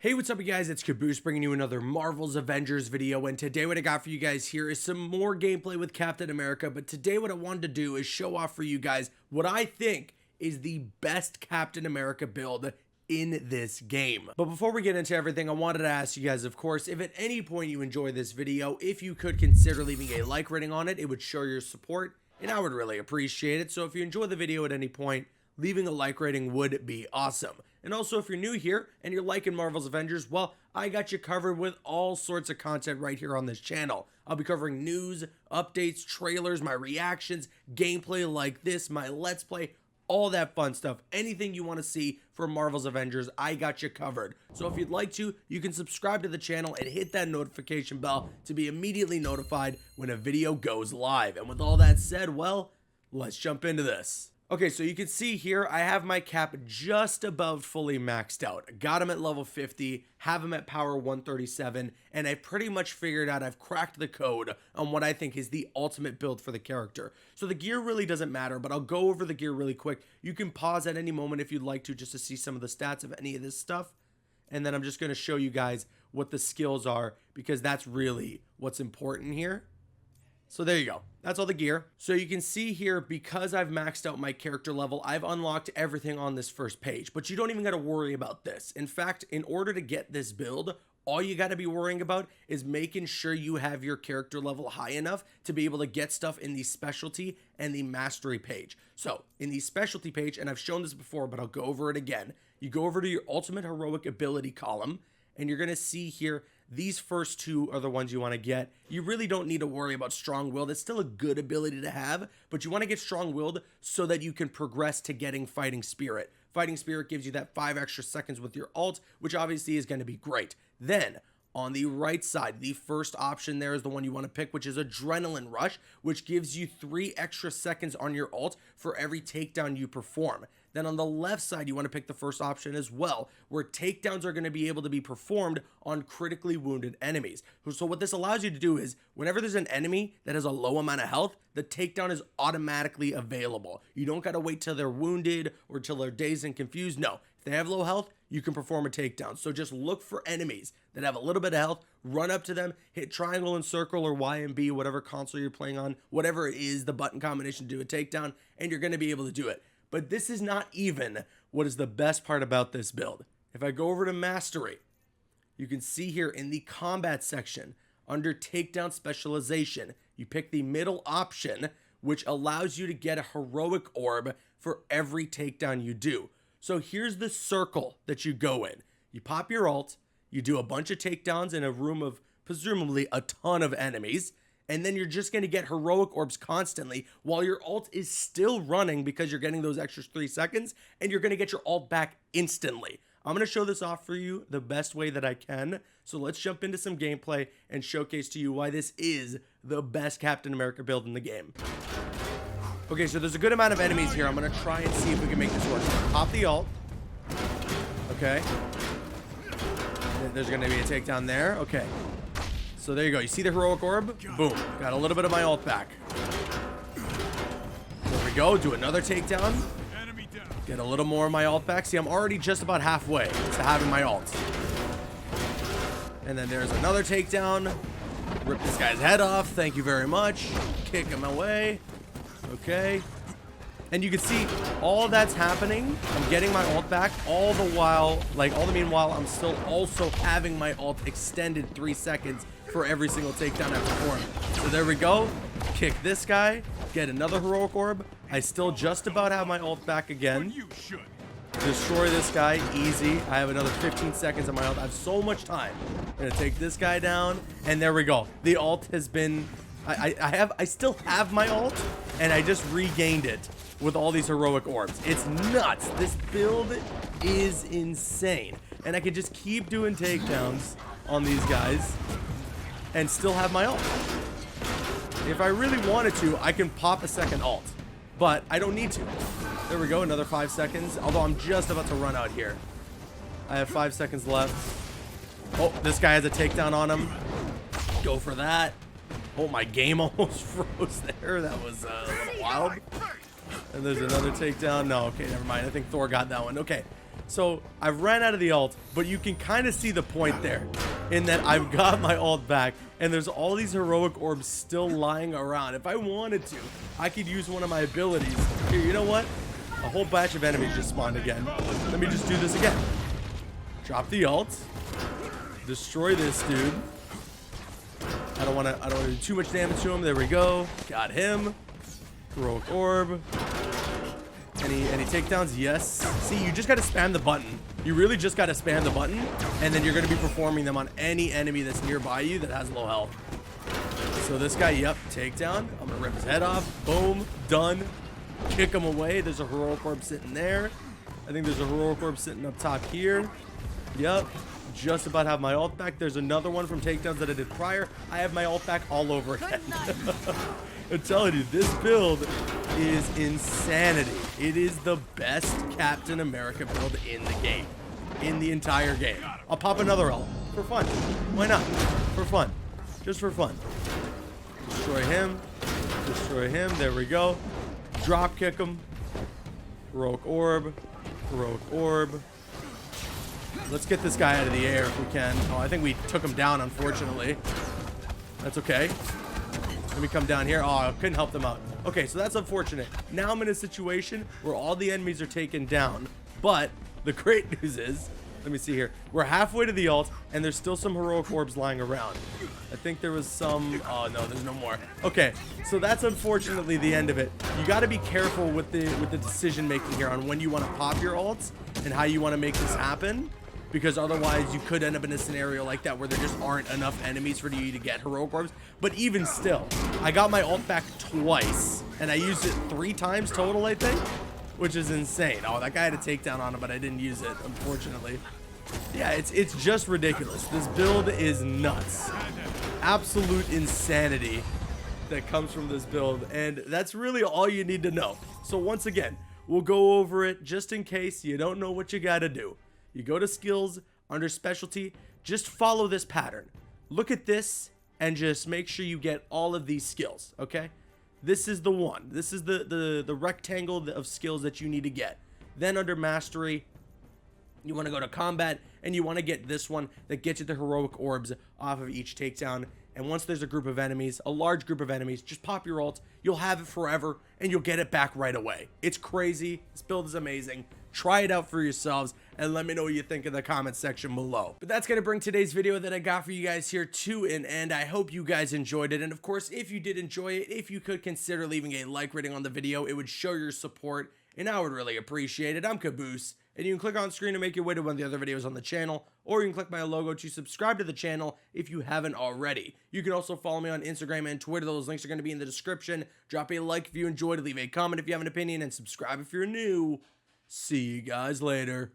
Hey, what's up you guys, it's Caboose bringing you another Marvel's Avengers video, and today what I got for you guys here is some more gameplay with Captain America. But today what I wanted to do is show off for you guys what I think is the best Captain America build in this game. But before we get into everything, I wanted to ask you guys, of course, if at any point you enjoy this video, if you could consider leaving a like rating on it. It would show your support and I would really appreciate it. So if you enjoy the video at any point, leaving a like rating would be awesome. And also, if you're new here and you're liking Marvel's Avengers, well, I got you covered with all sorts of content right here on this channel. I'll be covering news, updates, trailers, my reactions, gameplay like this, my Let's Play, all that fun stuff. Anything you want to see from Marvel's Avengers, I got you covered. So if you'd like to, you can subscribe to the channel and hit that notification bell to be immediately notified when a video goes live. And with all that said, well, let's jump into this. Okay, so you can see here, I have my cap just above fully maxed out. Got him at level 50, have him at power 137, and I pretty much figured out I've cracked the code on what I think is the ultimate build for the character. So the gear really doesn't matter, but I'll go over the gear really quick. You can pause at any moment if you'd like to, just to see some of the stats of any of this stuff. And then I'm just going to show you guys what the skills are, because that's really what's important here. So there you go. That's all the gear. So you can see here, because I've maxed out my character level, I've unlocked everything on this first page, but you don't even got to worry about this. In fact, in order to get this build, all you got to be worrying about is making sure you have your character level high enough to be able to get stuff in the specialty and the mastery page. So in the specialty page, and I've shown this before, but I'll go over it again. You go over to your ultimate heroic ability column, and you're going to see here, these first two are the ones you want to get. You really don't need to worry about strong-willed. It's still a good ability to have, but you want to get strong-willed so that you can progress to getting fighting spirit. Fighting spirit gives you that 5 extra seconds with your ult, which obviously is going to be great. Then, on the right side, the first option there is the one you want to pick, which is Adrenaline Rush, which gives you 3 extra seconds on your ult for every takedown you perform. Then on the left side, you want to pick the first option as well, where takedowns are going to be able to be performed on critically wounded enemies. So what this allows you to do is, whenever there's an enemy that has a low amount of health, the takedown is automatically available. You don't got to wait till they're wounded or till they're dazed and confused. No, if they have low health, you can perform a takedown. So just look for enemies that have a little bit of health, run up to them, hit triangle and circle or Y and B, whatever console you're playing on, whatever it is, the button combination to do a takedown, and you're going to be able to do it. But this is not even what is the best part about this build. If I go over to Mastery, you can see here in the combat section, under takedown specialization, you pick the middle option, which allows you to get a heroic orb for every takedown you do. So here's the circle that you go in. You pop your ult, you do a bunch of takedowns in a room of presumably a ton of enemies, and then you're just going to get heroic orbs constantly while your ult is still running, because you're getting those extra 3 seconds, and you're going to get your ult back instantly. I'm going to show this off for you the best way that I can. So let's jump into some gameplay and showcase to you why this is the best Captain America build in the game. Okay, so there's a good amount of enemies here. I'm going to try and see if we can make this work. Pop the ult. Okay. There's going to be a takedown there. Okay. So there you go. You see the heroic orb? Boom. Got a little bit of my ult back. There we go. Do another takedown. Get a little more of my ult back. See, I'm already just about halfway to having my ult. And then there's another takedown. Rip this guy's head off. Thank you very much. Kick him away. Okay. And you can see all that's happening. I'm getting my ult back all the while, all the meanwhile, I'm still also having my ult extended 3 seconds for every single takedown I perform. So there we go. Kick this guy. Get another heroic orb. I still just about have my ult back again. Destroy this guy. Easy. I have another 15 seconds on my ult. I have so much time. I'm going to take this guy down. And there we go. The ult has been... I still have my ult, and I just regained it with all these heroic orbs. It's nuts. This build is insane. And I could just keep doing takedowns on these guys and still have my ult. If I really wanted to, I can pop a second ult, but I don't need to. There we go, another 5 seconds, although I'm just about to run out here. I have 5 seconds left. Oh, this guy has a takedown on him. Go for that. Oh, my game almost froze there. That was a little wild. And there's another takedown. No, okay, never mind. I think Thor got that one. Okay, So I've ran out of the ult, but you can kind of see the point there in that I've got my ult back and there's all these heroic orbs still lying around. If I wanted to, I could use one of my abilities. Here, you know what? A whole batch of enemies just spawned again. Let me just do this again. Drop the ult. Destroy this dude. I don't want to do too much damage to him. There we go. Got him. Heroic orb. Any takedowns? Yes. See, you just got to spam the button. You really just got to spam the button, and then you're going to be performing them on any enemy that's nearby you that has low health. So this guy, yep, takedown. I'm going to rip his head off. Boom. Done. Kick him away. There's a heroic orb sitting there. I think there's a heroic orb sitting up top here. Yep. Just about have my ult back. There's another one from takedowns that I did prior. I have my ult back all over again. I'm telling you, this build is insanity. It is the best Captain America build in the game. In the entire game. I'll pop another ult for fun. Why not? For fun. Just for fun. Destroy him. Destroy him. There we go. Drop kick him. Heroic orb. Heroic orb. Let's get this guy out of the air if we can. Oh, I think we took him down, unfortunately. That's okay. Let me come down here. Oh, I couldn't help them out. Okay, so that's unfortunate. Now I'm in a situation where all the enemies are taken down. But the great news is, let me see here. We're halfway to the ult, and there's still some heroic orbs lying around. I think there was some... Oh, no, there's no more. Okay, so that's unfortunately the end of it. You got to be careful with the decision-making here on when you want to pop your ults and how you want to make this happen. Because otherwise you could end up in a scenario like that where there just aren't enough enemies for you to get heroic orbs. But even still, I got my ult back twice, and I used it 3 times total, I think, which is insane. Oh, that guy had a takedown on him, but I didn't use it, unfortunately. Yeah, it's just ridiculous. This build is nuts. Absolute insanity that comes from this build, and that's really all you need to know. So once again, we'll go over it just in case you don't know what you gotta do. You go to skills, under specialty, just follow this pattern. Look at this and just make sure you get all of these skills, okay? This is the one. This is the rectangle of skills that you need to get. Then under mastery, you want to go to combat and you want to get this one that gets you the heroic orbs off of each takedown. And once there's a group of enemies, a large group of enemies, just pop your ult. You'll have it forever and you'll get it back right away. It's crazy. This build is amazing. Try it out for yourselves and let me know what you think in the comment section below. But that's going to bring today's video that I got for you guys here to an end. I hope you guys enjoyed it. And of course, if you did enjoy it, if you could consider leaving a like rating on the video, it would show your support and I would really appreciate it. I'm Caboose, and you can click on screen to make your way to one of the other videos on the channel, or you can click my logo to subscribe to the channel if you haven't already. You can also follow me on Instagram and Twitter. Those links are going to be in the description. Drop a like if you enjoyed, leave a comment if you have an opinion, and subscribe if you're new. See you guys later.